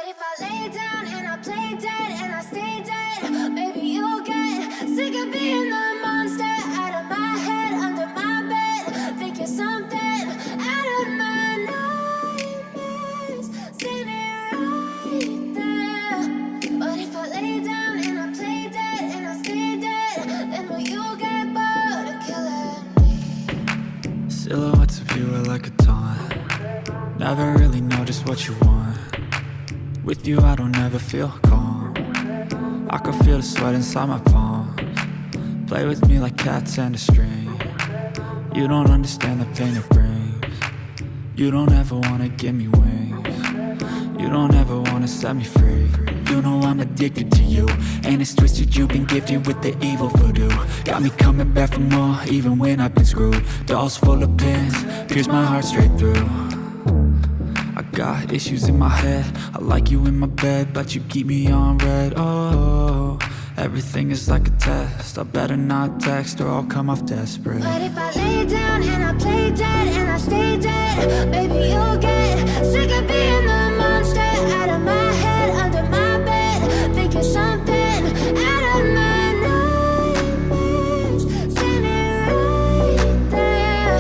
But if I lay down and I play dead and I stay dead, maybe you'll get sick of being the monster out of my head, under my bed. Think you're something out of my nightmares, standing right there. But if I lay down and I play dead and I stay dead, then will you get bored of killing me? Silhouettes of you are like a taunt. Never really know just what you want. With you I don't ever feel calm. I can feel the sweat inside my palms. Play with me like cats and a string. You don't understand the pain it brings. You don't ever wanna give me wings. You don't ever wanna set me free. You know I'm addicted to you, and it's twisted you've been gifted with the evil voodoo. Got me coming back for more even when I've been screwed. Dolls full of pins, pierce my heart straight through. I got issues in my head. I like you in my bed, but you keep me on red. Oh, everything is like a test. I better not text or I'll come off desperate. But if I lay down and I play dead and I stay dead, maybe you'll get sick of being the monster out of my head, under my bed. Think you're something out of my nightmares, standing right there.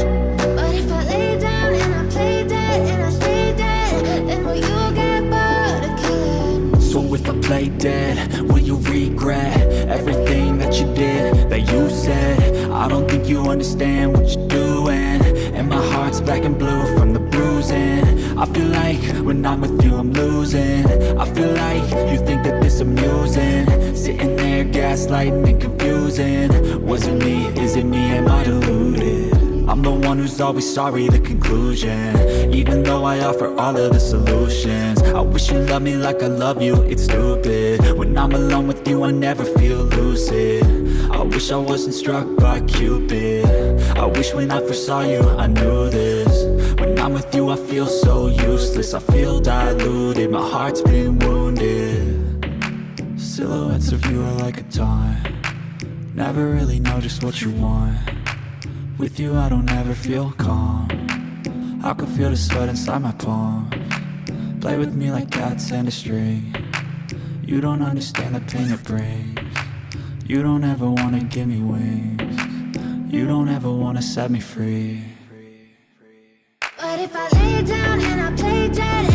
But if I lay down and I play dead and I stay dead, then will you get bored of killing me? So if I play dead, will you regret everything that you did, that you said? I don't think you understand what you're doing, and my heart's black and blue from the bruising. I feel like when I'm with you I'm losing. I feel like you think that this amusing, sitting there gaslighting and confusing. Was it me? Is it me? Am I deluded? I'm the one who's always sorry, the conclusion, even though I offer all of the solutions. I wish you loved me like I love you, it's stupid. When I'm alone with you I never feel lucid. I wish I wasn't struck by Cupid. I wish when I first saw you I knew this. When I'm with you I feel so useless. I feel diluted, my heart's been wounded. Silhouettes of you are like a taunt. Never really know just what you want. With you I don't ever feel calm. I can feel the sweat inside my palms. Play with me like cats and a string. You don't understand the pain it brings. You don't ever wanna give me wings. You don't ever wanna set me free. But if I lay down and I play dead